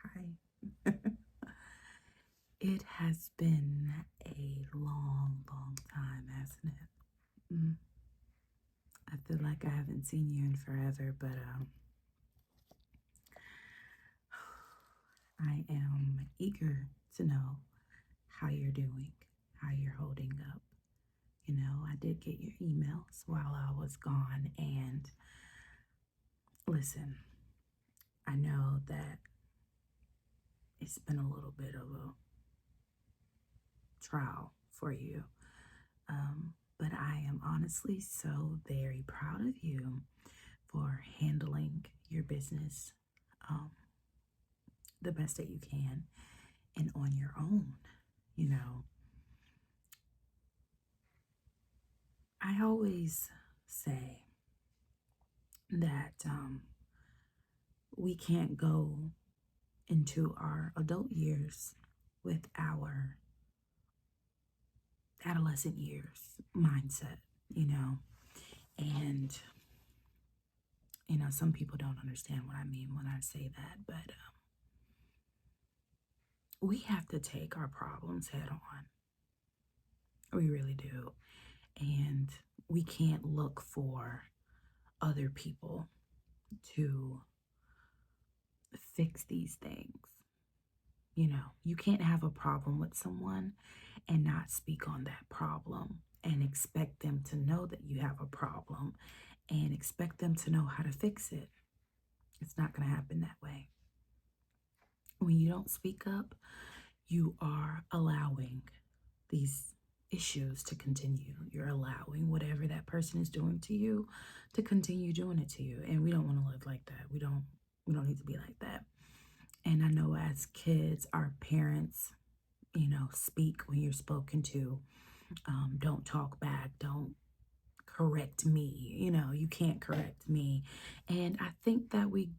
Hi. It has been a long, long time, hasn't it? I feel like I haven't seen you in forever, but I am eager to know how you're doing, how you're holding up. I did get your emails while I was gone, and listen, I know that it's been a little bit of a trial for you. But I am honestly so very proud of you for handling your business um, the best that you can and on your own. You know, I always say that we can't go into our adult years with our adolescent years mindset, you know, and some people don't understand what I mean when I say that, but we have to take our problems head on. We really do. And we can't look for other people to fix these things. You can't have a problem with someone and not speak on that problem and expect them to know that you have a problem and expect them to know how to fix it. It's not going to happen that way. When you don't speak up, you are allowing these issues to continue. You're allowing whatever that person is doing to you to continue doing it to you. And we don't want to live like that. We don't need to be like that. And I know as kids, our parents, speak when you're spoken to. Don't talk back. Don't correct me. You can't correct me. And I think that we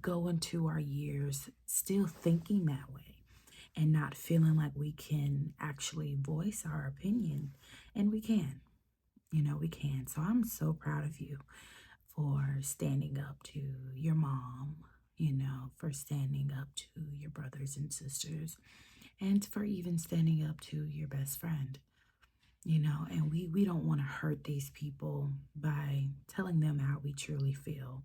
go into our years still thinking that way and not feeling like we can actually voice our opinion. And we can. We can. So I'm so proud of you for standing up to your mom, for standing up to your brothers and sisters, and for even standing up to your best friend. And we don't want to hurt these people by telling them how we truly feel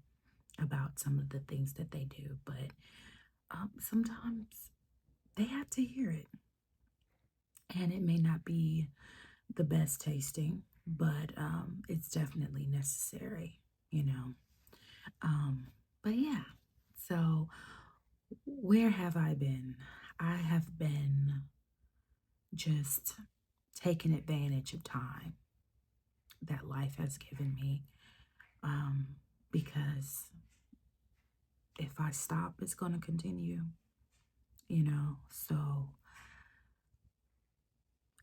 about some of the things that they do. But sometimes they have to hear it. And it may not be the best tasting, but it's definitely necessary, you know. Um, but yeah, so where have I been? I have been just taking advantage of time that life has given me um, because if I stop, it's going to continue, So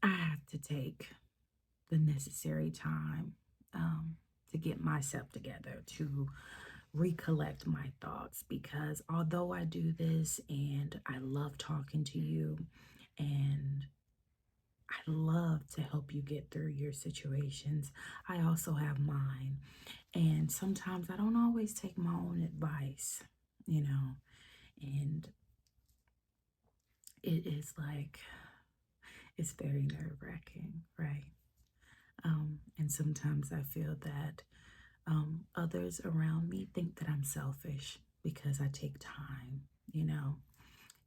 I have to take the necessary time to get myself together, to recollect my thoughts, because although I do this and I love talking to you and I love to help you get through your situations, I also have mine. And sometimes I don't always take my own advice, you know, and it is like, it's very nerve wracking, right? And sometimes I feel that others around me think that I'm selfish because I take time,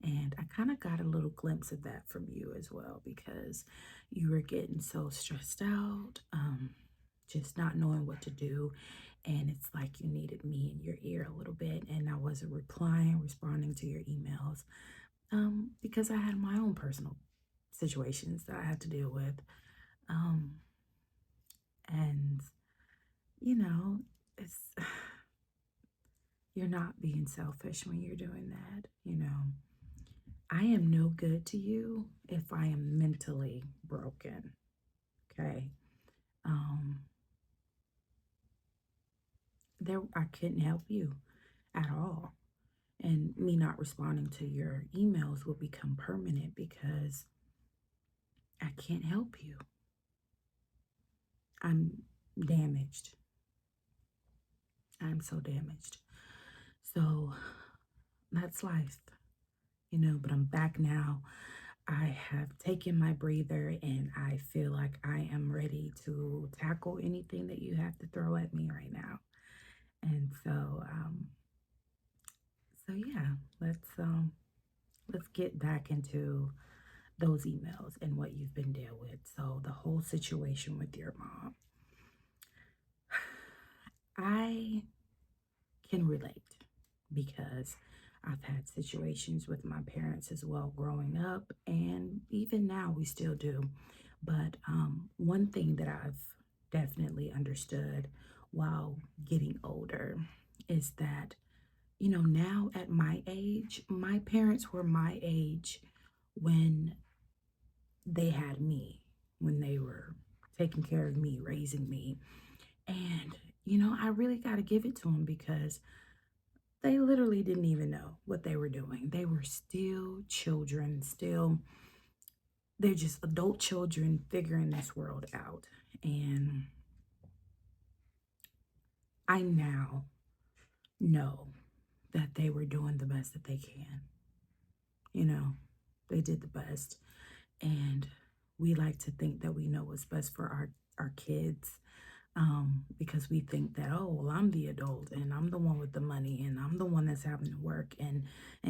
And I kind of got a little glimpse of that from you as well because you were getting so stressed out, just not knowing what to do. And it's like you needed me in your ear a little bit. And I wasn't responding to your emails because I had my own personal situations that I had to deal with. Um, and, you know, it's you're not being selfish when you're doing that. I am no good to you if I am mentally broken. Okay. Um, there I couldn't help you at all. And me not responding to your emails will become permanent because I can't help you. I'm damaged. I'm so damaged. So that's life. but I'm back now. I have taken my breather and I feel like I am ready to tackle anything that you have to throw at me right now. And so yeah, let's get back into those emails and what you've been dealing with. So the whole situation with your mom. I can relate because I've had situations with my parents as well growing up, and even now we still do. But one thing that I've definitely understood while getting older is that, now at my age, my parents were my age when they had me, when they were taking care of me, raising me. And, I really got to give it to them because they literally didn't even know what they were doing. They were still children, they're just adult children figuring this world out. And I now know that they were doing the best that they can. You know, they did the best. And we like to think that we know what's best for our kids, because we think that, oh, well, I'm the adult and I'm the one with the money and I'm the one that's having to work and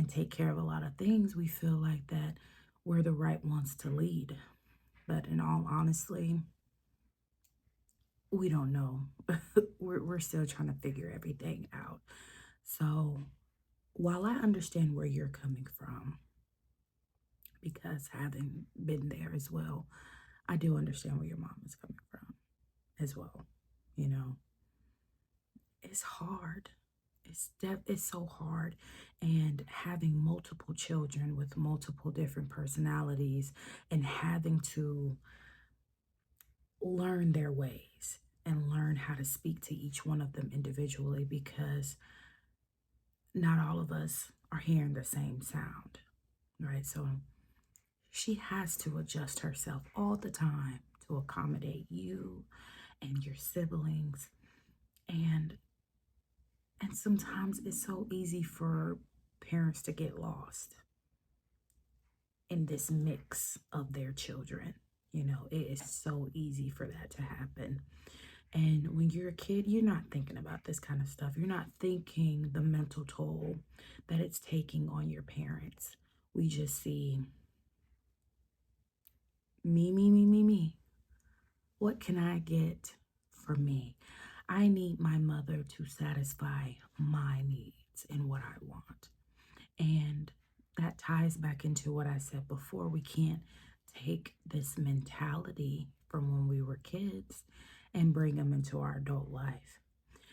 take care of a lot of things. We feel like that we're the right ones to lead. But in all honesty, we don't know. We're still trying to figure everything out. So while I understand where you're coming from, because having been there as well, I do understand where your mom is coming from as well. You know, it's hard. It's so hard, and having multiple children with multiple different personalities and having to learn their ways and learn how to speak to each one of them individually, because not all of us are hearing the same sound, right? So she has to adjust herself all the time to accommodate you and your siblings. And and sometimes it's so easy for parents to get lost in this mix of their children. It is so easy for that to happen. And when you're a kid, you're not thinking about this kind of stuff. You're not thinking the mental toll that it's taking on your parents. We just see me, me, me, me, me. What can I get for me? I need my mother to satisfy my needs and what I want. And that ties back into what I said before. We can't take this mentality from when we were kids and bring them into our adult life.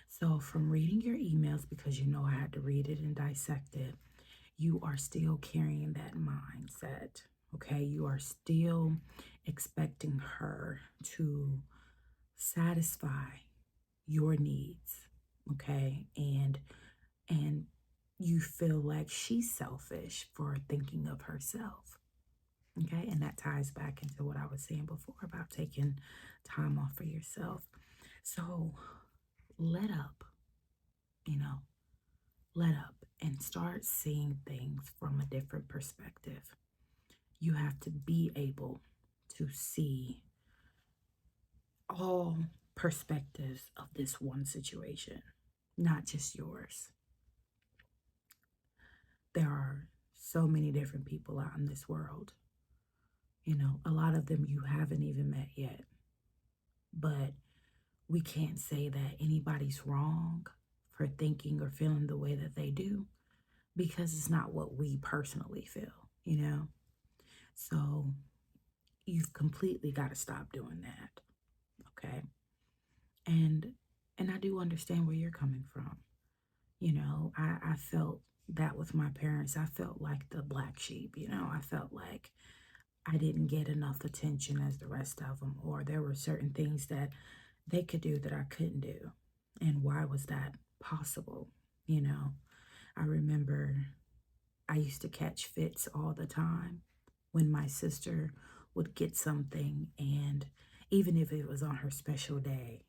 So, from reading your emails, because I had to read it and dissect it, you are still carrying that mindset. Okay. You are still expecting her to satisfy your needs. Okay. And you feel like she's selfish for thinking of herself. Okay. And that ties back into what I was saying before about taking time off for yourself. So let up, you know, let up and start seeing things from a different perspective. You have to be able to see all perspectives of this one situation, not just yours. There are so many different people out in this world. A lot of them you haven't even met yet. But we can't say that anybody's wrong for thinking or feeling the way that they do, because it's not what we personally feel. So you've completely got to stop doing that. Okay. And I do understand where you're coming from. I felt that with my parents. I felt like the black sheep. I felt like I didn't get enough attention as the rest of them, or there were certain things that they could do that I couldn't do. And why was that possible? You know, I remember I used to catch fits all the time when my sister would get something, and even if it was on her special day,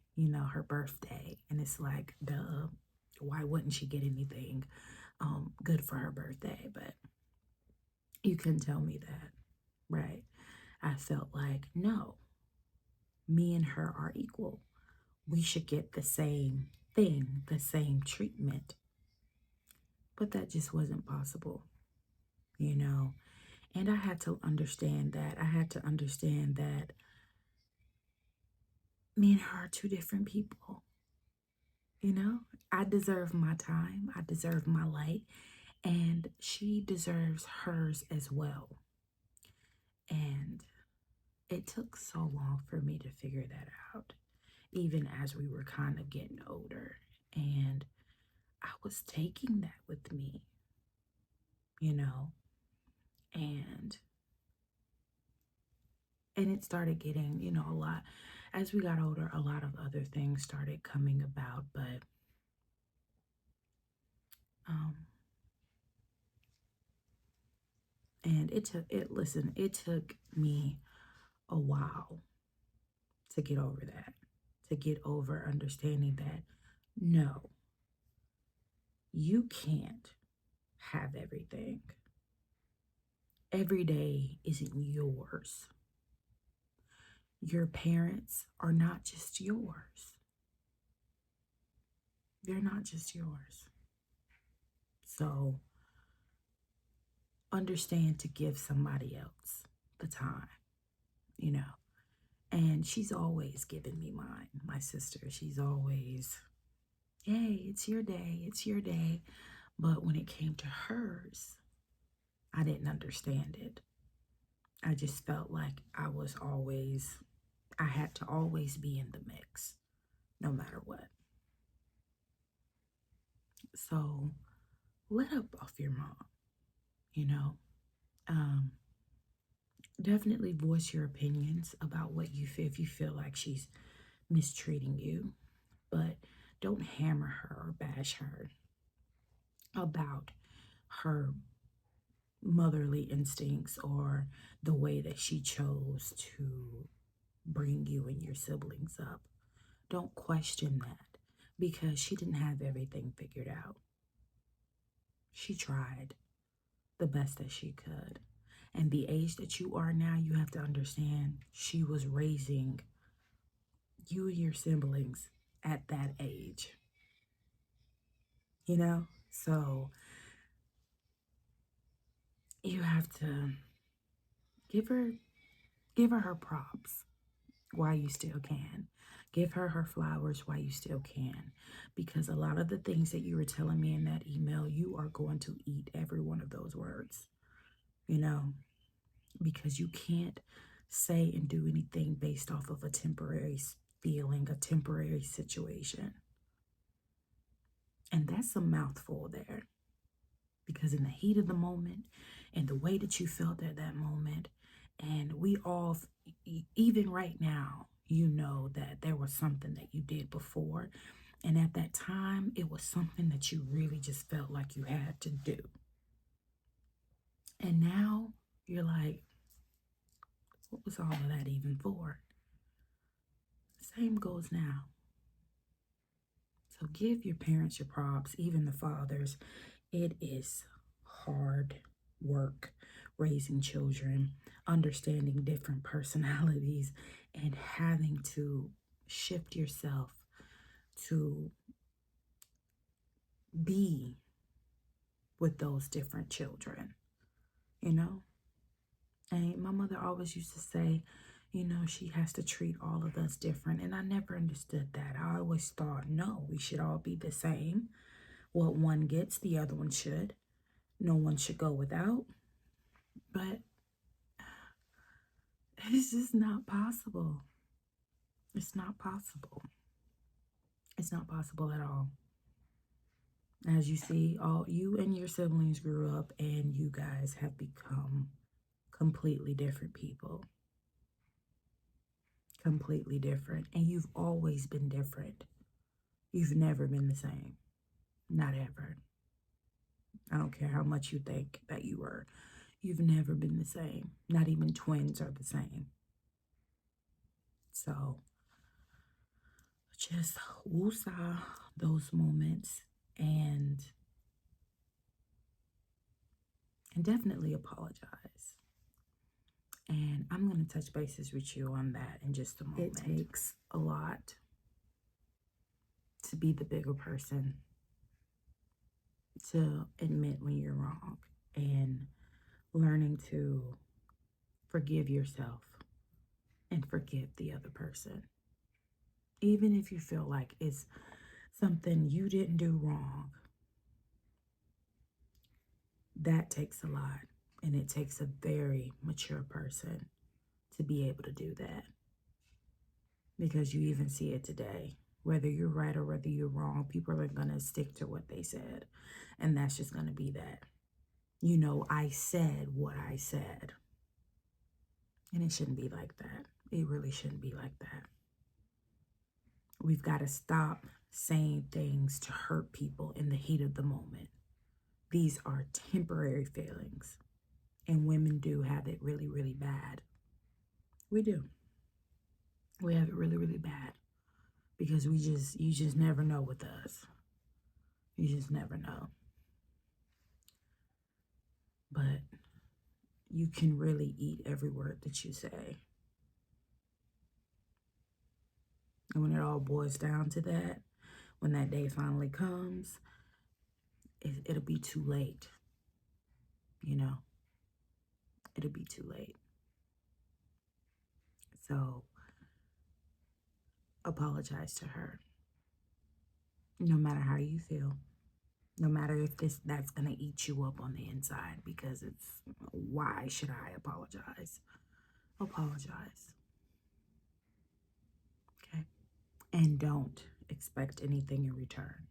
her birthday, and it's like, duh, why wouldn't she get anything good for her birthday? But You couldn't tell me that, right? I felt like, no, me and her are equal. We should get the same thing, the same treatment. But that just wasn't possible, you know? And I had to understand that. I had to understand that me and her are two different people, you know? I deserve my time, I deserve my light, and she deserves hers as well. And it took so long for me to figure that out, even as we were kind of getting older. And I was taking that with me, you know, and it started getting, a lot as we got older, a lot of other things started coming about, but um and it took me a while to get over that, to get over understanding that no, you can't have everything. Every day isn't yours. Your parents are not just yours. They're not just yours. So understand to give somebody else the time, you know. And she's always given me mine, my sister. She's always, hey, it's your day, it's your day. But when it came to hers, I didn't understand it. I just felt like I had to always be in the mix, no matter what. So let up off your mom, you know. Um, Definitely voice your opinions about what you feel if you feel like she's mistreating you, but don't hammer her or bash her about her motherly instincts or the way that she chose to bring you and your siblings up. Don't question that because she didn't have everything figured out. She tried the best that she could. And the age that you are now, you have to understand she was raising you and your siblings at that age, you know? So you have to give her her props while you still can. Give her her flowers while you still can. Because a lot of the things that you were telling me in that email, you are going to eat every one of those words, you know? Because you can't say and do anything based off of a temporary feeling, a temporary situation. And that's a mouthful there. Because in the heat of the moment and the way that you felt at that moment, and we all, even right now, you know that there was something that you did before. And at that time, it was something that you really just felt like you had to do. And now you're like, what was all of that even for? Same goes now. So give your parents your props, even the fathers. It is hard work raising children, understanding different personalities, and having to shift yourself to be with those different children, you know? And my mother always used to say, she has to treat all of us different. And I never understood that. I always thought, no, we should all be the same. What one gets, the other one should. No one should go without. But it's just not possible. It's not possible. It's not possible at all. As you see, all you and your siblings grew up and you guys have become completely different people. Completely different. And you've always been different. You've never been the same. Not ever. I don't care how much you think that you were. You've never been the same. Not even twins are the same. So just woosah those moments and and definitely apologize. And I'm going to touch bases with you on that in just a moment. It takes a lot to be the bigger person, to admit when you're wrong, and learning to forgive yourself and forgive the other person. Even if you feel like it's something you didn't do wrong, that takes a lot. And it takes a very mature person to be able to do that. Because you even see it today. Whether you're right or whether you're wrong, people are going to stick to what they said. And that's just going to be that. You know, I said what I said. And it shouldn't be like that. It really shouldn't be like that. We've got to stop saying things to hurt people in the heat of the moment. These are temporary feelings. And women do have it really, really bad. We do. We have it really, really bad. Because you just never know with us. You just never know. But you can really eat every word that you say. And when it all boils down to that, when that day finally comes, it'll be too late. You know, it'll be too late. So apologize to her. No matter how you feel. No matter if that's going to eat you up on the inside, because it's, why should I apologize? Apologize. Okay? And don't expect anything in return.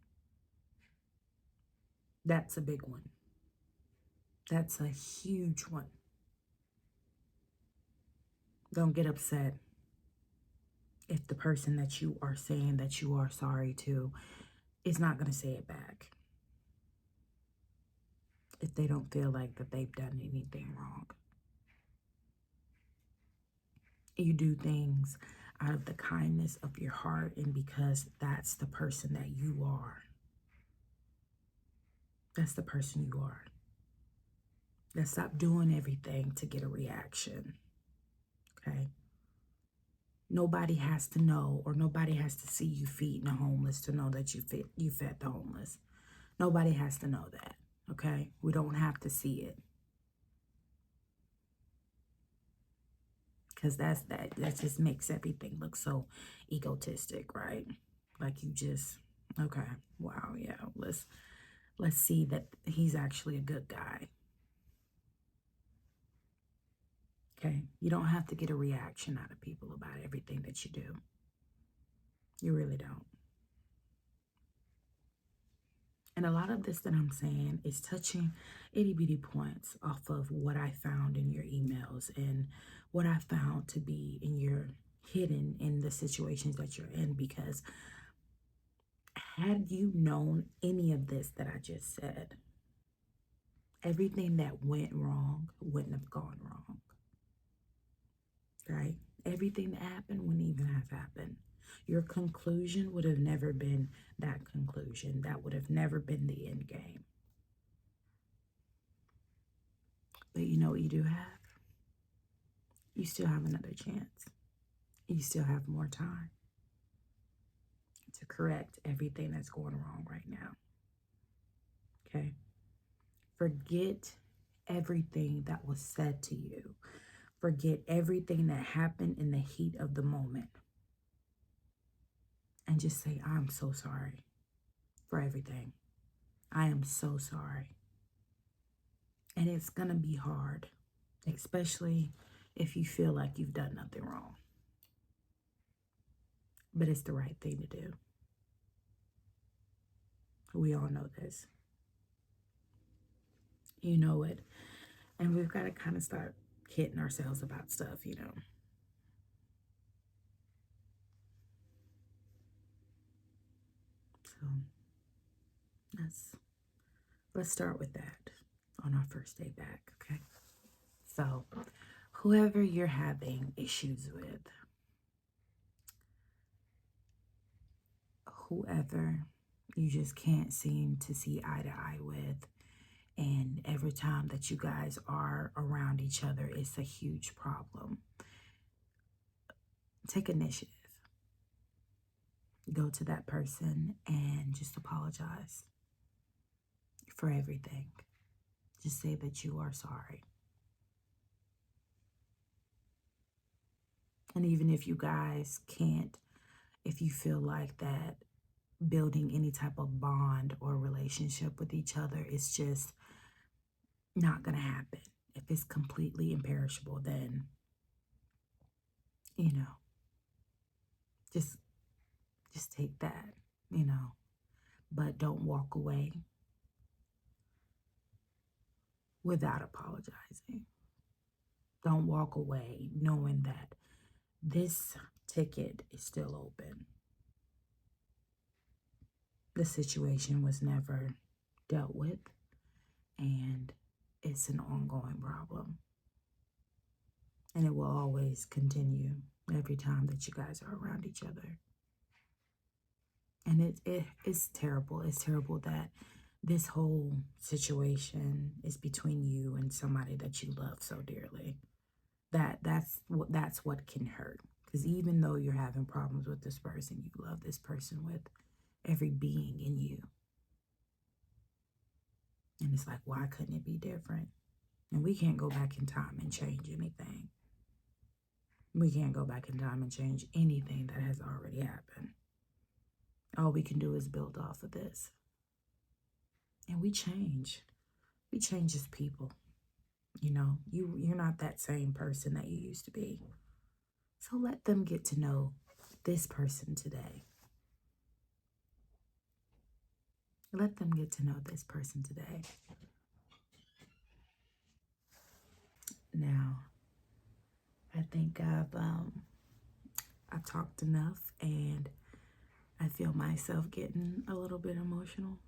That's a big one. That's a huge one. Don't get upset if the person that you are saying that you are sorry to is not going to say it back. If they don't feel like that they've done anything wrong. You do things out of the kindness of your heart and because that's the person that you are. That's the person you are. Let's stop doing everything to get a reaction. Okay? Nobody has to know, or nobody has to see you feeding the homeless to know that you fed the homeless. Nobody has to know that. Okay? We don't have to see it. Because that just makes everything look so egotistic, right? Like you just, okay, wow, yeah, let's see that he's actually a good guy. Okay? You don't have to get a reaction out of people about everything that you do. You really don't. And a lot of this that I'm saying is touching itty bitty points off of what I found in your emails and what I found to be in your hidden in the situations that you're in. Because had you known any of this that I just said, everything that went wrong wouldn't have gone wrong. Right? Everything that happened wouldn't even have happened. Your conclusion would have never been that conclusion. That would have never been the end game. But you know what you do have? You still have another chance. You still have more time to correct everything that's going wrong right now. Okay? Forget everything that was said to you. Forget everything that happened in the heat of the moment. And just say, I'm so sorry for everything. I am so sorry. And it's going to be hard, especially if you feel like you've done nothing wrong. But it's the right thing to do. We all know this. You know it. And we've got to kind of start kidding ourselves about stuff, you know. So let's start with that on our first day back, okay? So whoever you're having issues with, whoever you just can't seem to see eye to eye with, and every time that you guys are around each other, it's a huge problem. Take initiative. Go to that person and just apologize for everything. Just say that you are sorry. And even if you guys can't, if you feel like that building any type of bond or relationship with each other is just not going to happen. If it's completely imperishable, then, you know, just take that, you know, but don't walk away without apologizing. Don't walk away knowing that this ticket is still open. The situation was never dealt with, and it's an ongoing problem. And it will always continue every time that you guys are around each other. And it's terrible. It's terrible that this whole situation is between you and somebody that you love so dearly. That's what can hurt. Because even though you're having problems with this person, you love this person with every being in you. And it's like, why couldn't it be different? And we can't go back in time and change anything. We can't go back in time and change anything that has already happened. All we can do is build off of this. And we change. We change as people. You know, you're not that same person that you used to be. So let them get to know this person today. Let them get to know this person today. Now, I think I've talked enough, and I feel myself getting a little bit emotional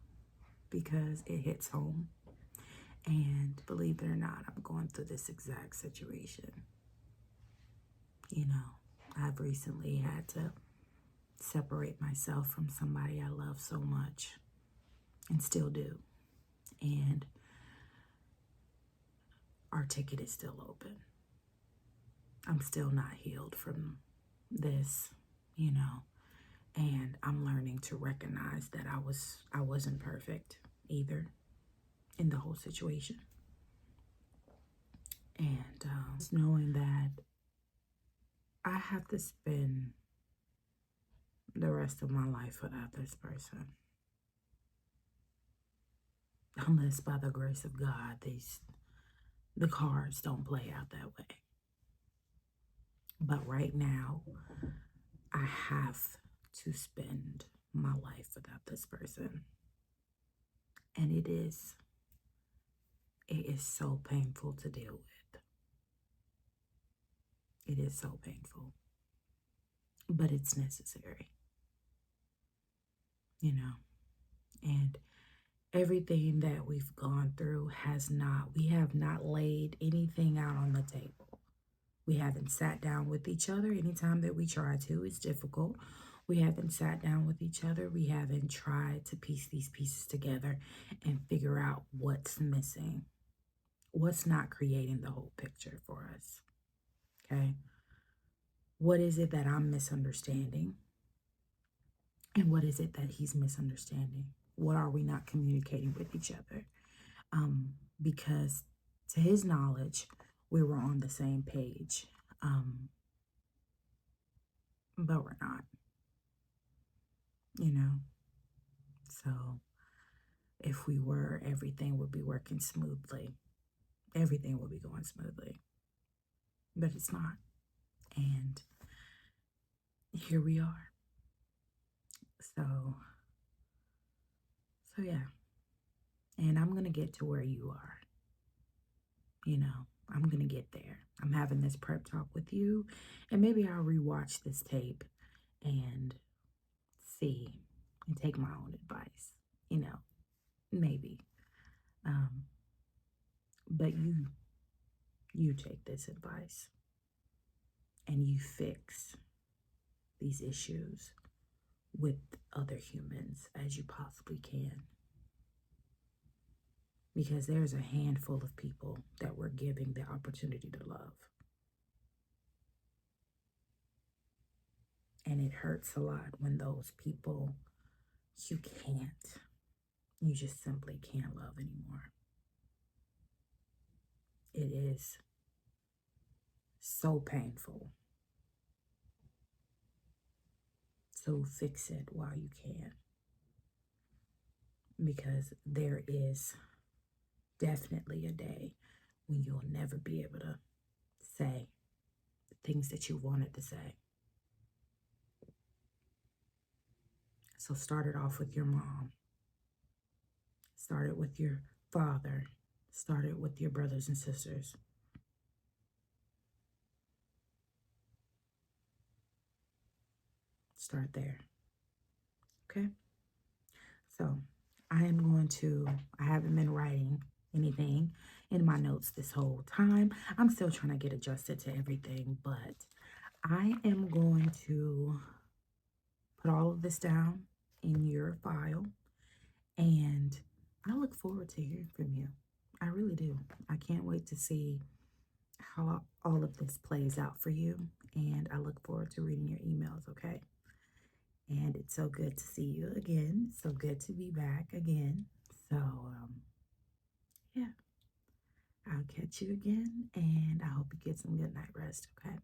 because it hits home. And believe it or not, I'm going through this exact situation. You know, I've recently had to separate myself from somebody I love so much, and still do. And our ticket is still open. I'm still not healed from this, you know, and I'm learning to recognize that I wasn't perfect either in the whole situation. And just knowing that I have to spend the rest of my life without this person. Unless by the grace of God, the cards don't play out that way. But right now, I have to spend my life without this person. And it is so painful to deal with. It is so painful. But it's necessary. You know, and everything that we've gone through we have not laid anything out on the table. We haven't sat down with each other. Anytime that we try to, it's difficult. We haven't sat down with each other. We haven't tried to piece these pieces together and figure out what's missing, what's not creating the whole picture for us. Okay? What is it that I'm misunderstanding? And what is it that he's misunderstanding? What are we not communicating with each other? Because to his knowledge, we were on the same page, but we're not, you know? So if we were, everything would be working smoothly. Everything would be going smoothly, but it's not. And here we are. So yeah. And I'm going to get to where you are. You know, I'm going to get there. I'm having this prep talk with you, and maybe I'll rewatch this tape and see and take my own advice, you know, maybe. But you take this advice and you fix these issues with other humans as you possibly can. because there's a handful of people that we're giving the opportunity to love. And it hurts a lot when those people you can't, you just simply can't love anymore. It is so painful. So fix it while you can, because there is definitely a day when you'll never be able to say the things that you wanted to say. So start it off with your mom. Start it with your father. Start it with your brothers and sisters. Start there. Okay? So I haven't been writing anything in my notes this whole time. I'm still trying to get adjusted to everything, but I am going to put all of this down in your file, and I look forward to hearing from you. I really do. I can't wait to see how all of this plays out for you, and I look forward to reading your emails, okay? And it's so good to see you again. So good to be back again. So, yeah, I'll catch you again, and I hope you get some good night rest, okay?